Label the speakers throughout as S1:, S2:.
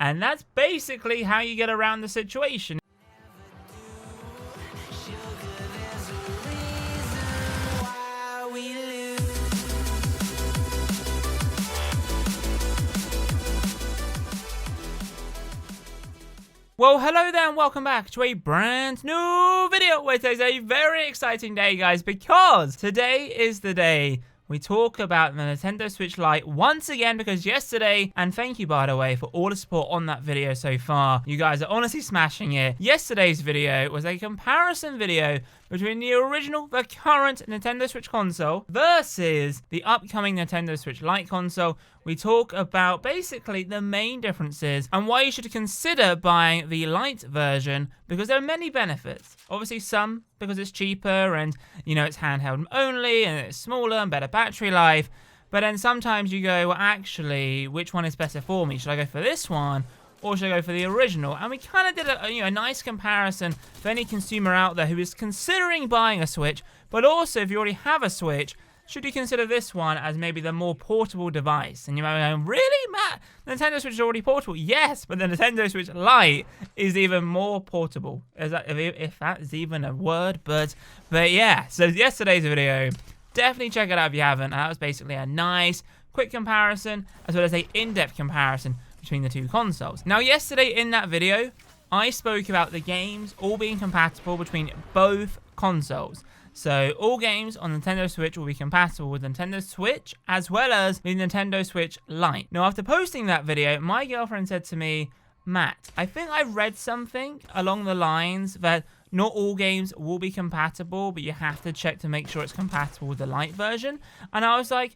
S1: And that's basically how you get around the situation. Well, hello there and welcome back to a brand new video where today's a very exciting day, guys, because today is the day we talk about the Nintendo Switch Lite once again, because yesterday, and thank you, by the way, for all the support on that video so far. You guys are honestly smashing it. Yesterday's video was a comparison video between the original, the current Nintendo Switch console versus the upcoming Nintendo Switch Lite console. We talk about basically the main differences and why you should consider buying the Lite version, because there are many benefits. Obviously some because it's cheaper and, you know, it's handheld only and it's smaller and better battery life. But then sometimes you go, well, actually, which one is better for me? Should I go for this one or should I go for the original? And we kind of did a nice comparison for any consumer out there who is considering buying a Switch, but also if you already have a Switch, should you consider this one as maybe the more portable device? And you might be going, really, Matt? Nintendo Switch is already portable. Yes, but the Nintendo Switch Lite is even more portable. Is that, if that is even a word, but yeah. So yesterday's video, definitely check it out if you haven't. And that was basically a nice, quick comparison, as well as an in-depth comparison between the two consoles. Now, yesterday in that video, I spoke about the games all being compatible between both consoles. So all games on Nintendo Switch will be compatible with Nintendo Switch as well as the Nintendo Switch Lite. Now, after posting that video, my girlfriend said to me, Matt, I think I read something along the lines that not all games will be compatible, but you have to check to make sure it's compatible with the Lite version. And I was like,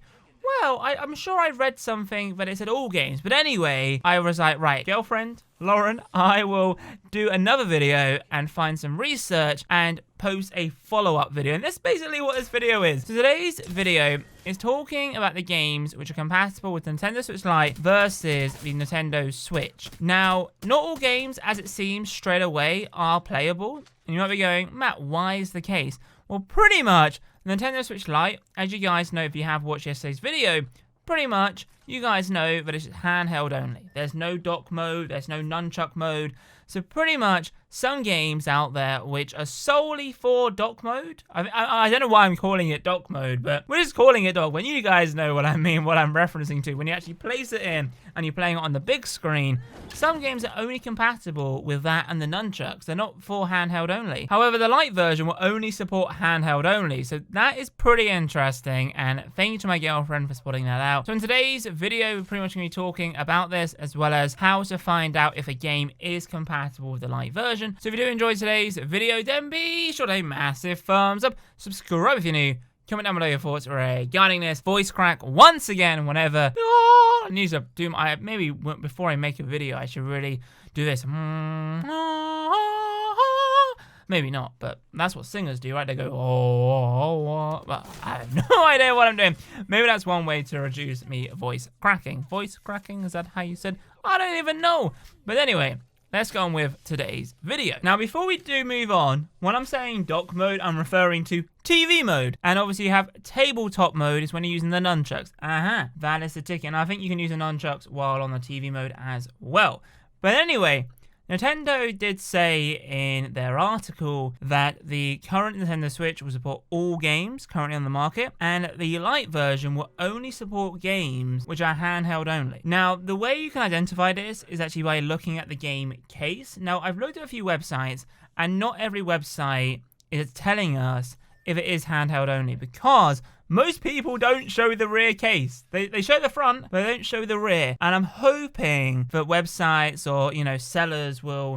S1: well, I'm sure I read something that it said all games. But anyway, I was like, right, girlfriend, Lauren, I will do another video and find some research and post a follow-up video. And that's basically what this video is. So today's video is talking about the games which are compatible with Nintendo Switch Lite versus the Nintendo Switch. Now, not all games, as it seems straight away, are playable. And you might be going, Matt, why is the case? Well, pretty much, Nintendo Switch Lite, as you guys know if you have watched yesterday's video, pretty much, you guys know that it's handheld only. There's no dock mode, there's no nunchuck mode. So pretty much, some games out there which are solely for dock mode. I don't know why I'm calling it dock mode, but we're just calling it dock. When you guys know what I mean, what I'm referencing to. When you actually place it in and you're playing it on the big screen, some games are only compatible with that and the nunchucks. They're not for handheld only. However, the Lite version will only support handheld only. So that is pretty interesting. And thank you to my girlfriend for spotting that out. So in today's video, we're pretty much going to be talking about this, as well as how to find out if a game is compatible with the Lite version. So if you do enjoy today's video, then be sure to hit a massive thumbs up, subscribe if you're new, comment down below your thoughts regarding this voice crack once again whenever I need to do maybe before I make a video I should really do this. Maybe not, but that's what singers do, right? They go, oh, but I have no idea what I'm doing. Maybe that's one way to reduce me voice cracking. Voice cracking, is that how you said? I don't even know. But anyway, let's go on with today's video. Now, before we do move on, when I'm saying dock mode, I'm referring to TV mode. And obviously you have tabletop mode is when you're using the nunchucks. That is the ticket. And I think you can use the nunchucks while on the TV mode as well. But anyway, Nintendo did say in their article that the current Nintendo Switch will support all games currently on the market, and the Lite version will only support games which are handheld only. Now, the way you can identify this is actually by looking at the game case. Now, I've looked at a few websites, and not every website is telling us if it is handheld only, because most people don't show the rear case. They show the front, but they don't show the rear. And I'm hoping that websites or,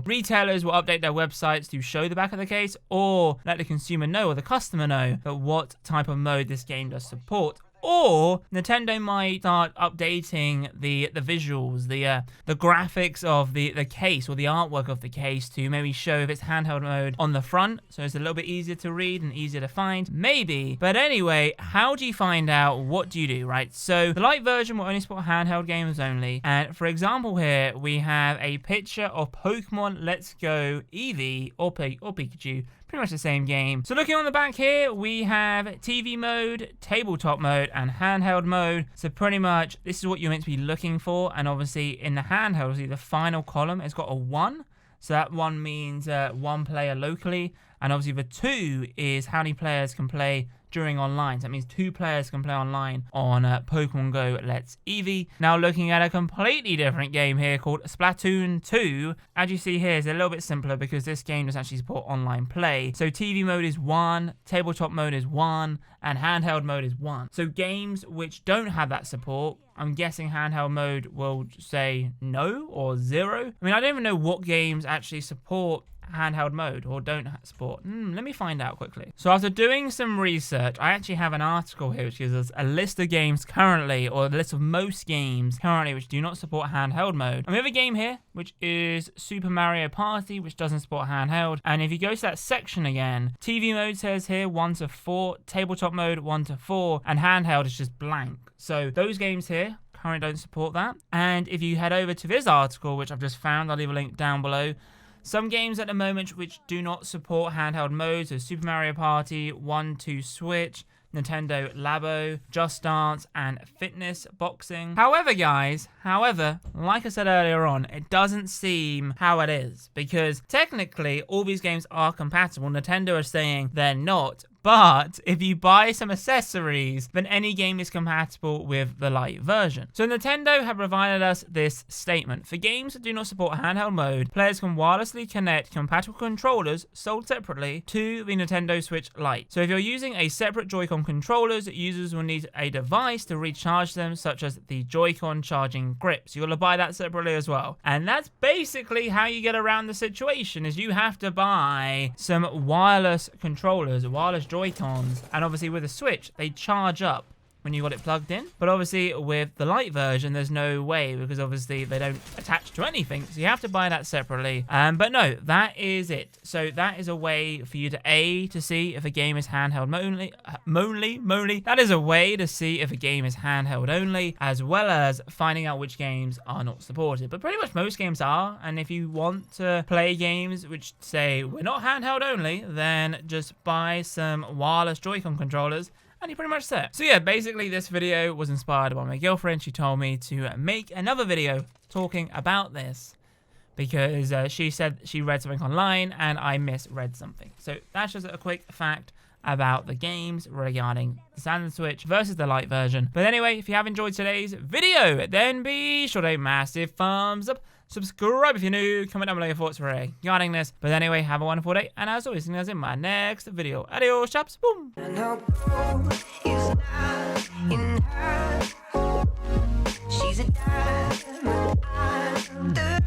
S1: retailers will update their websites to show the back of the case, or let the consumer know or the customer know that what type of mode this game does support. Or Nintendo might start updating the visuals, the graphics of the case or the artwork of the case to maybe show if it's handheld mode on the front, so it's a little bit easier to read and easier to find, maybe. But anyway, how do you find out? What do you do, right? So the Lite version will only support handheld games only, and for example here, we have a picture of Pokemon Let's Go Eevee, or Pikachu, Pretty much the same game. So looking on the back here, we have TV mode, tabletop mode, and handheld mode. So pretty much this is what you're meant to be looking for. And obviously in the handheld, obviously the final column has got a 1. So that 1 means 1 player locally. And obviously the 2 is how many players can play during online. So that means 2 players can play online on Pokemon Go Let's Eevee. Now looking at a completely different game here called Splatoon 2. As you see here, it's a little bit simpler because this game doesn't actually support online play. So TV mode is 1, tabletop mode is 1, and handheld mode is 1. So games which don't have that support, I'm guessing handheld mode will say no or 0. I mean, I don't even know what games actually support handheld mode or don't support. Let me find out quickly. So after doing some research, I actually have an article here which gives us a list of games currently, or a list of most games currently which do not support handheld mode. And we have a game here which is Super Mario Party, which doesn't support handheld. And if you go to that section again, TV mode says here 1 to 4, tabletop mode 1 to 4, and handheld is just blank. So those games here currently don't support that. And if you head over to this article, which I've just found, I'll leave a link down below. Some games at the moment which do not support handheld mode, so Super Mario Party, 1 to Switch, Nintendo Labo, Just Dance, and Fitness Boxing. However, guys, like I said earlier on, it doesn't seem how it is, because technically all these games are compatible. Nintendo is saying they're not, but if you buy some accessories, then any game is compatible with the Lite version. So Nintendo have provided us this statement. For games that do not support handheld mode, players can wirelessly connect compatible controllers sold separately to the Nintendo Switch Lite. So if you're using a separate Joy-Con controllers, users will need a device to recharge them, such as the Joy-Con charging grip. So you'll have to buy that separately as well. And that's basically how you get around the situation, is you have to buy some wireless controllers, wireless Joy-Cons, and obviously with the Switch, they charge up when you got it plugged in. But obviously with the Lite version, there's no way, because obviously they don't attach to anything, so you have to buy that separately. But no, that is it. So that is a way for you to see if a game is handheld only. That is a way to see if a game is handheld only, as well as finding out which games are not supported. But pretty much most games are, and if you want to play games which say we're not handheld only, then just buy some wireless Joy-Con controllers and you're pretty much set. So yeah, basically this video was inspired by my girlfriend. She told me to make another video talking about this because she said she read something online and I misread something. So that's just a quick fact about the games regarding the standard Switch versus the Lite version. But anyway, if you have enjoyed today's video, then be sure to a massive thumbs up. Subscribe if you're new, comment down below your thoughts regarding this. But anyway, have a wonderful day, and as always, see you guys in my next video. Adios, chaps, boom! She's a diamond, I'm the